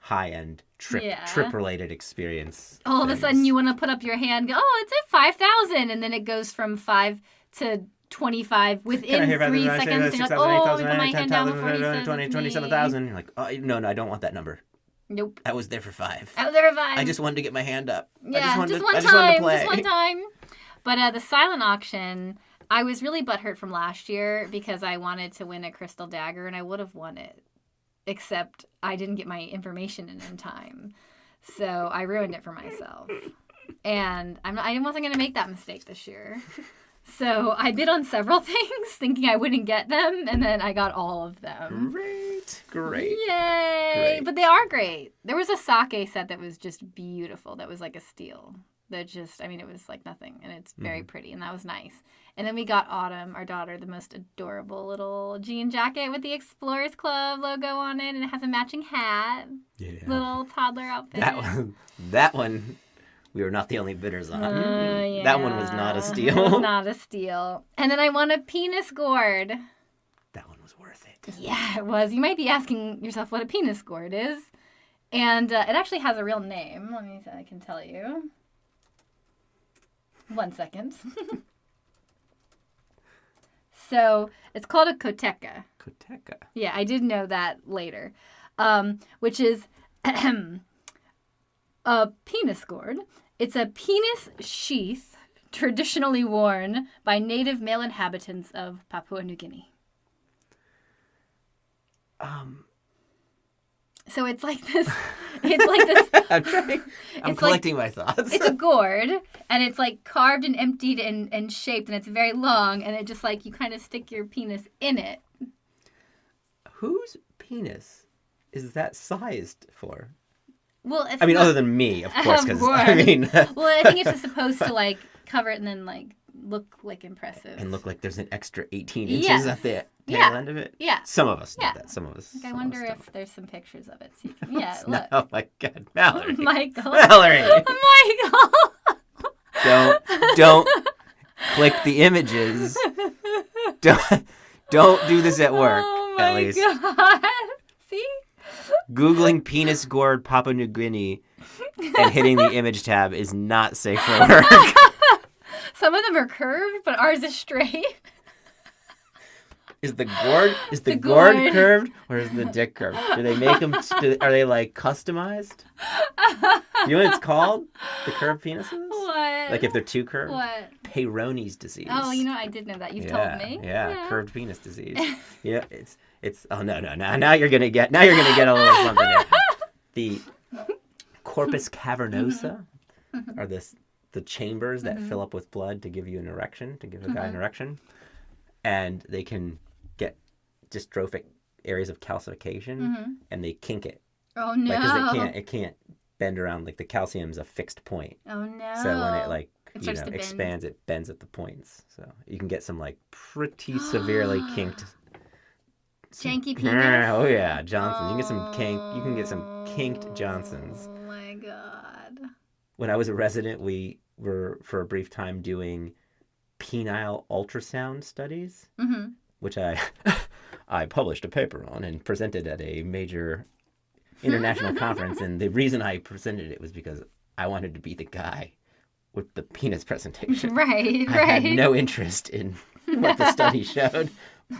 high-end trip-related experience. All of a sudden, you want to put up your hand. Go, it's at 5,000, and then it goes from 5 to 25 within 3 seconds. You're like, oh, we put my hand down before he says 27,000. You're like, oh no, I don't want that number. Nope. I was there for 5. I just wanted to get my hand up. Yeah, just one time. But the silent auction, I was really butthurt from last year because I wanted to win a crystal dagger, and I would have won it. Except I didn't get my information in time. So I ruined it for myself. And I wasn't going to make that mistake this year. So I bid on several things thinking I wouldn't get them, and then I got all of them. Great. Yay! But they are great. There was a sake set that was just beautiful. That was like a steal. It was like nothing, and it's very pretty, and that was nice. And then we got Autumn, our daughter, the most adorable little jean jacket with the Explorers Club logo on it, and it has a matching hat. Yeah. Little toddler outfit. That one, we were not the only bidders on. That one was not a steal. It was not a steal. And then I won a penis gourd. That one was worth it. Yeah, it was. You might be asking yourself what a penis gourd is. And it actually has a real name. Let me see if I can tell you. 1 second. So it's called a koteka. Koteka. Yeah, I did know that later. Which is a penis gourd. It's a penis sheath traditionally worn by native male inhabitants of Papua New Guinea. So it's like this. I'm collecting my thoughts. It's a gourd, and it's like carved and emptied and shaped, and it's very long, and it just like you kind of stick your penis in it. Whose penis is that sized for? Well, other than me, of course, because well, I think it's just supposed to like cover it and then like look like impressive and look like there's an extra 18 inches at the tail end of it. Yeah, some of us do that. Some of us. I wonder if there's some pictures of it. So you can, look. Oh my God, Mallory. Michael. Mallory. Michael. Don't click the images. Don't do this at work. Oh my at least. God. See? Googling penis gourd Papua New Guinea and hitting the image tab is not safe for work. Some of them are curved, but ours is straight. Is the gourd curved or is the dick curved? Do they make them? Are they like customized? You know what it's called? The curved penises? What? Like if they're too curved? What? Peyronie's disease. Oh, I did know that. You've told me. Yeah, curved penis disease. Yeah, it's. Oh no. Now you're gonna get a little something here. The corpus cavernosa are the chambers that fill up with blood to give you an erection, to give a guy an erection, and they can get dystrophic areas of calcification, and they kink it. Oh no! Because it can't bend around. Like the calcium's a fixed point. Oh no! So when it like expands, it bends at the points. So you can get some like pretty severely kinked. Janky penis. Oh yeah, Johnsons. You can get some kinked Johnsons. Oh my god! When I was a resident, we were for a brief time doing penile ultrasound studies, which I published a paper on and presented at a major international conference. And the reason I presented it was because I wanted to be the guy with the penis presentation. Right. I had no interest in what the study showed,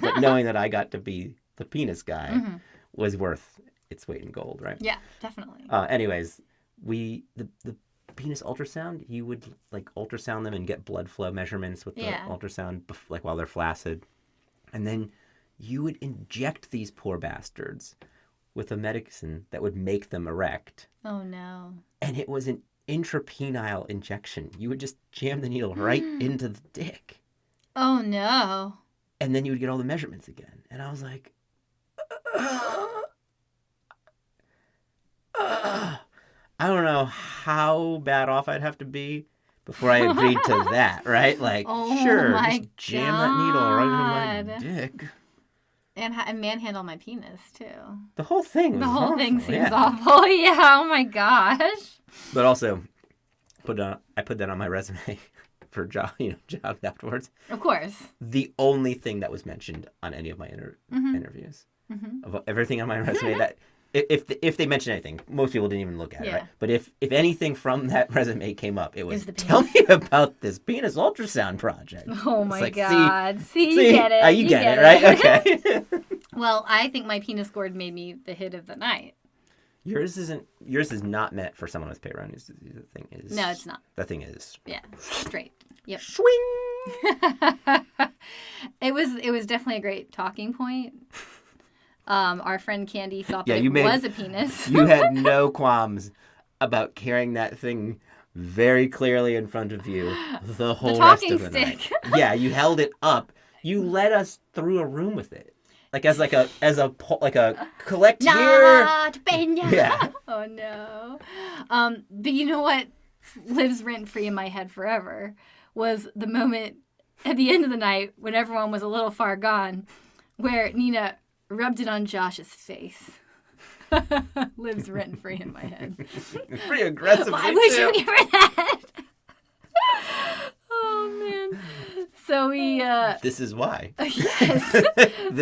but knowing that I got to be the penis guy was worth its weight in gold, right? Yeah, definitely. Anyways, the penis ultrasound, you would like ultrasound them and get blood flow measurements with the ultrasound, like while they're flaccid, and then you would inject these poor bastards with a medicine that would make them erect. Oh no! And it was an intrapenile injection. You would just jam the needle right into the dick. Oh no! And then you would get all the measurements again. And I was like, I don't know how bad off I'd have to be before I agreed to that, right? Like, sure, just jam that needle right into my dick. And manhandle my penis, too. The whole thing was awful. Thing seems awful. Yeah, oh my gosh. But also, I put that on my resume for jobs afterwards. Of course. The only thing that was mentioned on any of my interviews. Of everything on my resume that... If they mentioned anything, most people didn't even look at it, right? But if anything from that resume came up, it was, tell me about this penis ultrasound project. Oh my God. See, you get it. You get it, right? Okay. Well, I think my penis gourd made me the hit of the night. Yours is not meant for someone with Peyronie's disease. The thing is... No, it's not. The thing is... Yeah, straight. Yep. Swing! It was definitely a great talking point. Our friend Candy thought that it was a penis. You had no qualms about carrying that thing very clearly in front of you the whole rest of the night. Yeah, you held it up. You led us through a room with it, like as a collect here. Yeah. Oh no. But you know what lives rent free in my head forever was the moment at the end of the night when everyone was a little far gone, where Nina rubbed it on Josh's face. Lives rent free in my head. Pretty aggressive. Why would you give her that? Oh man. So we. This is why. Yes.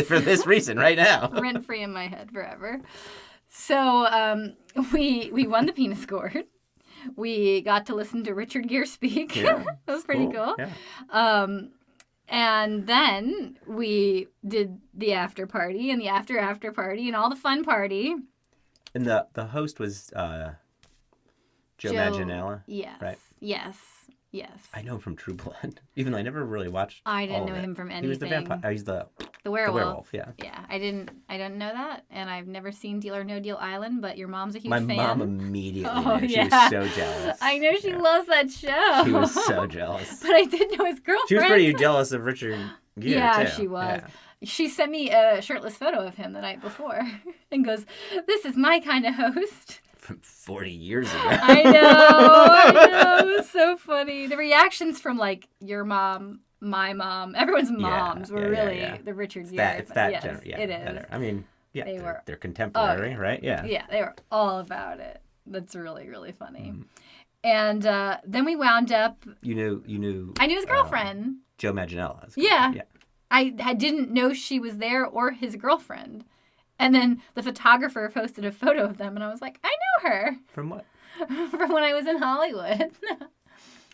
For this reason, right now. Rent free in my head forever. So we won the penis gourd. We got to listen to Richard Gere speak. Yeah, that was pretty cool. Yeah. And then we did the after party and the after party and all the fun party. And the host was Joe Manganiello? Yes. Right? Yes. I know him from True Blood. Even though I never really watched I didn't know him from anything. He was the vampire. He's the werewolf. The werewolf, yeah. Yeah, I didn't know that. And I've never seen Deal or No Deal Island, but your mom's a huge fan. My mom immediately knew. She was so jealous. I know she loves that show. She was so jealous. But I did know his girlfriend. She was pretty jealous of Richard Gere, yeah, too. she was. Yeah. She sent me a shirtless photo of him the night before and goes, "This is my kind of host." From 40 years ago. I know. It was so funny. The reactions from like your mom, my mom, everyone's moms were really the Richard Gere. It's that yes, general. Yeah, it is. better. I mean, yeah, they're contemporary, right? Yeah. Yeah, they were all about it. That's really, really funny. And then we wound up. You knew. I knew his girlfriend. Joe Manganiello. Yeah. I didn't know she was there or his girlfriend. And then the photographer posted a photo of them, and I was like, I know her. From what? From when I was in Hollywood.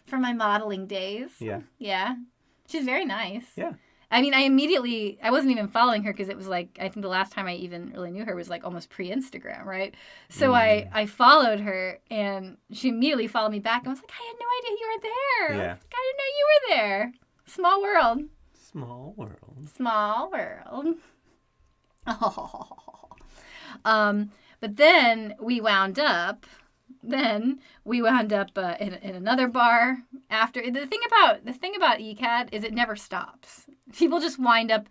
From my modeling days. Yeah. Yeah. She's very nice. Yeah. I mean, I wasn't even following her because it was like, I think the last time I even really knew her was like almost pre-Instagram, right? So I followed her, and she immediately followed me back and was like, I had no idea you were there. Yeah. I didn't know you were there. Small world. Small world. Small world. Oh. But then we wound up in another bar after. The thing about ECAD is it never stops. People just wind up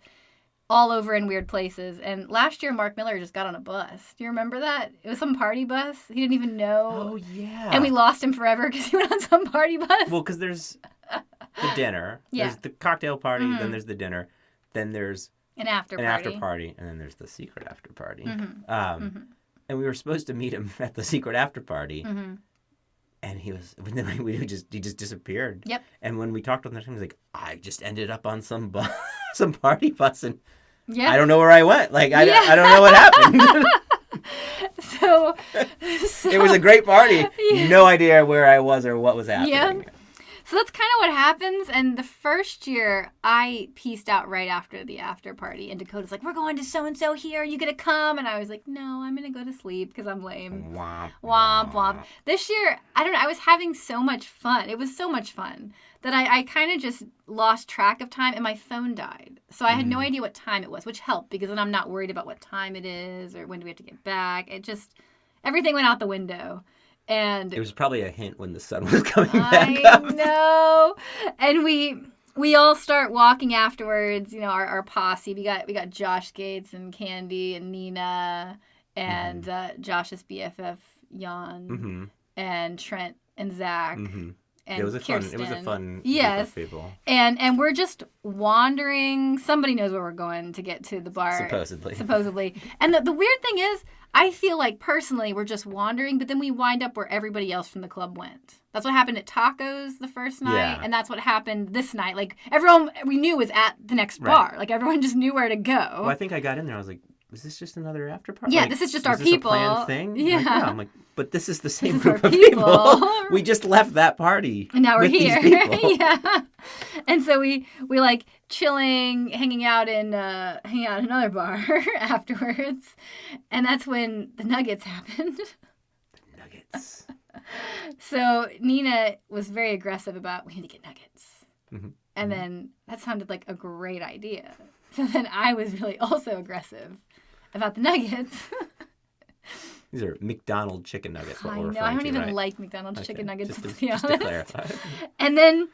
all over in weird places. And last year, Mark Miller just got on a bus. Do you remember that? It was some party bus. He didn't even know. Oh, yeah. And we lost him forever because he went on some party bus. Well, because there's the dinner. Yeah. There's the cocktail party. Then there's the dinner. Then there's an after party. And then there's the secret after party. And we were supposed to meet him at the secret after party. And he just disappeared. Yep. And when we talked to him, he was like, I just ended up on some party bus, and yeah. I don't know where I went. Like, I don't know what happened. so it was a great party. Yeah. No idea where I was or what was happening. Yeah. So that's kind of what happens. And the first year, I pieced out right after the after party. And Dakota's like, we're going to so-and-so here. Are you going to come? And I was like, no, I'm going to go to sleep because I'm lame. Womp, womp, womp. This year, I don't know. I was having so much fun. It was so much fun that I kind of just lost track of time and my phone died. So I had no idea what time it was, which helped because then I'm not worried about what time it is or when do we have to get back. Everything went out the window. And it was probably a hint when the sun was coming back up. I know. And we all start walking afterwards, our posse. We got Josh Gates and Candy and Nina and Josh's BFF Jan and Trent and Zach. And it was a Kirsten. fun yes. group of people. And we're just wandering. Somebody knows where we're going to get to the bar. Supposedly. And the weird thing is, I feel like personally we're just wandering, but then we wind up where everybody else from the club went. That's what happened at Tacos the first night, and that's what happened this night. Like, everyone we knew was at the next bar. Like, everyone just knew where to go. Well, I think I got in there. I was like, is this just another after party? Yeah, like, this is just our this people. A planned thing? Yeah. I'm like, but this is the same group of people. We just left that party. And now we're here. Yeah. And so we like chilling, hanging out in another bar afterwards. And that's when the Nuggets happened. The Nuggets. So Nina was very aggressive about, we need to get Nuggets. And then that sounded like a great idea. So then I was really also aggressive about the Nuggets. These are McDonald's chicken nuggets. I know. I don't even like McDonald's chicken nuggets, to be honest. Just to clarify. And then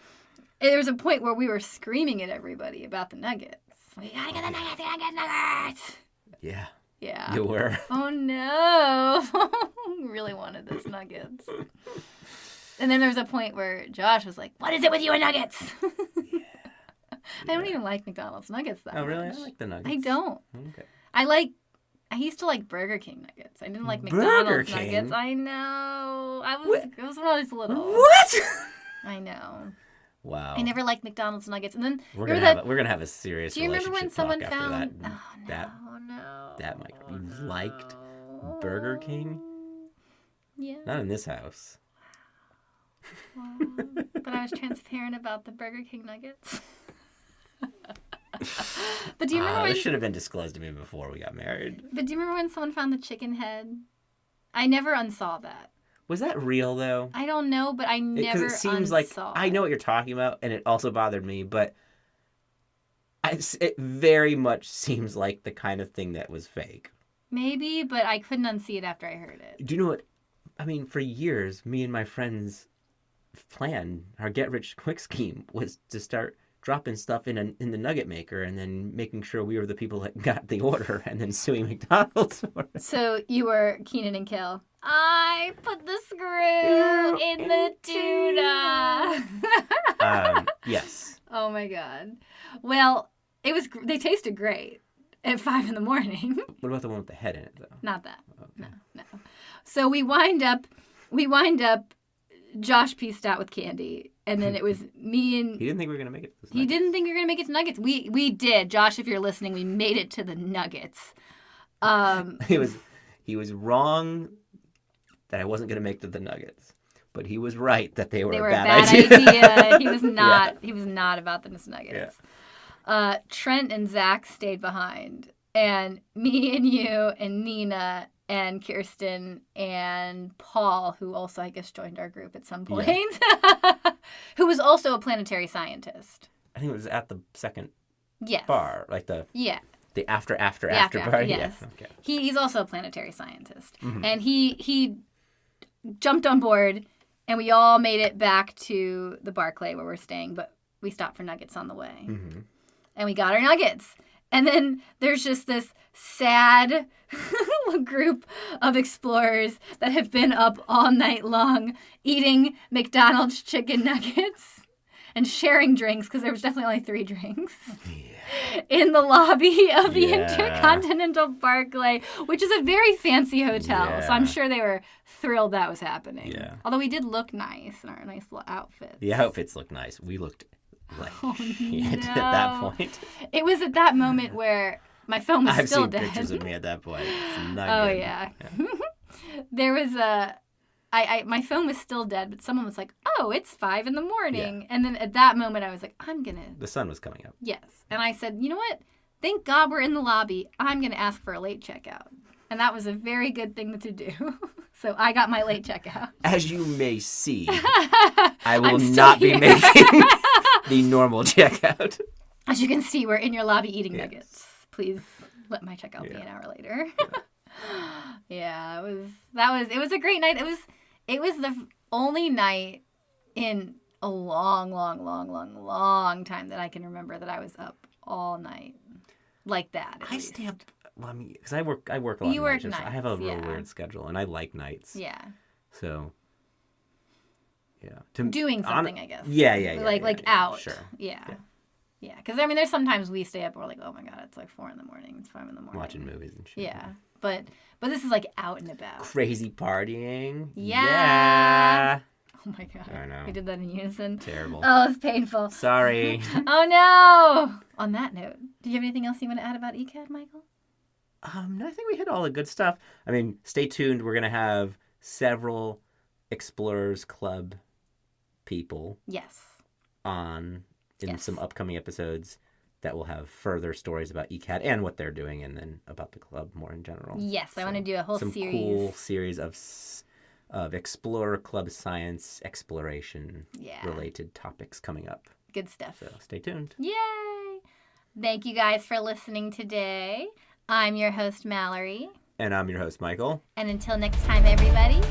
there was a point where we were screaming at everybody about the Nuggets. We gotta get the Nuggets. We gotta get Nuggets. Yeah. Yeah. You were. Oh no! We really wanted those Nuggets. And then there was a point where Josh was like, "What is it with you and Nuggets?" Yeah. I don't even like McDonald's Nuggets that much. Oh, really? I like the Nuggets. I don't. Okay. I used to like Burger King Nuggets. I didn't like McDonald's Nuggets. I know. It was when I was little. What? I know. Wow. I never liked McDonald's Nuggets. And then we're gonna have a serious. Do you remember when someone found that Mike, you liked Burger King? Yeah. Not in this house. Well, but I was transparent about the Burger King Nuggets. But do you remember this should have been disclosed to me before we got married. But do you remember when someone found the chicken head? I never unsaw that. Was that real though? I don't know, but I never Because it seems unsaw like it. I know what you're talking about, and it also bothered me, but it very much seems like the kind of thing that was fake. Maybe, but I couldn't unsee it after I heard it. Do you know what? I mean, for years, me and my friends' plan, our get-rich-quick scheme, was to start dropping stuff in the nugget maker and then making sure we were the people that got the order and then suing McDonald's for it. So you were Keenan and Kel. I put the screw in the tuna. Yes. Oh my God. Well, they tasted great at 5 a.m. What about the one with the head in it, though? Not that. Okay. No. So we wind up, Josh pieced out with Candy, and then it was me and... He didn't think we were going to make it to He didn't think we were going to make it to Nuggets. We did. Josh, if you're listening, we made it to the Nuggets. He was wrong that I wasn't going to make it to the Nuggets. But he was right that they were a bad idea. He was not. Yeah. He was not about the Nuggets. Yeah. Trent and Zach stayed behind, and me and you and Nina and Kirsten and Paul, who also I guess joined our group at some point, who was also a planetary scientist. I think it was at the second yes. bar, like the after party. Yes. Yeah. Okay. He's also a planetary scientist, and he jumped on board. And we all made it back to the Barclay where we're staying, but we stopped for Nuggets on the way. And we got our Nuggets. And then there's just this sad group of explorers that have been up all night long eating McDonald's chicken nuggets and sharing drinks, because there was definitely only 3 drinks, in the lobby of the Intercontinental Parkway, which is a very fancy hotel. Yeah. So I'm sure they were thrilled that was happening. Yeah. Although we did look nice in our nice little outfits. The outfits looked nice. We looked like shit no. at that point. It was at that moment where my phone was still dead. I've seen pictures of me at that point. It's not Oh, good. yeah. There was my phone was still dead, but someone was like, oh, it's 5 a.m. Yeah. And then at that moment, I was like, The sun was coming up. Yes. And I said, you know what? Thank God we're in the lobby. I'm going to ask for a late checkout. And that was a very good thing to do. So I got my late checkout. As you may see, I will not be making the normal checkout. As you can see, we're in your lobby eating nuggets. Please let my checkout be an hour later. Yeah, it was a great night. It was the only night in a long time that I can remember that I was up all night like that. I stay up. Well, I mean, because I work a lot. You work nights. nights. I have a real weird schedule, and I like nights. Yeah. So. Yeah. Doing something, I guess. Yeah. Like out. Sure. Yeah. Yeah, because I mean, there's sometimes we stay up and we're like, oh my God, it's like 4 a.m. It's 5 a.m. Watching movies and shit. Yeah, but this is like out and about. Crazy partying. Yeah. Oh my God. I know. We did that in unison. Terrible. Oh, it's painful. Sorry. Oh no. On that note, do you have anything else you want to add about ECAD, Michael? No, I think we hit all the good stuff. I mean, stay tuned. We're gonna have several Explorers Club people. Yes. On in some upcoming episodes that will have further stories about ECAD and what they're doing, and then about the club more in general. Yes, I want to do a whole some series. Cool series of Explorer Club science exploration related topics coming up. Good stuff. So stay tuned. Yay! Thank you guys for listening today. I'm your host, Mallory. And I'm your host, Michael. And until next time, everybody,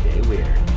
stay weird.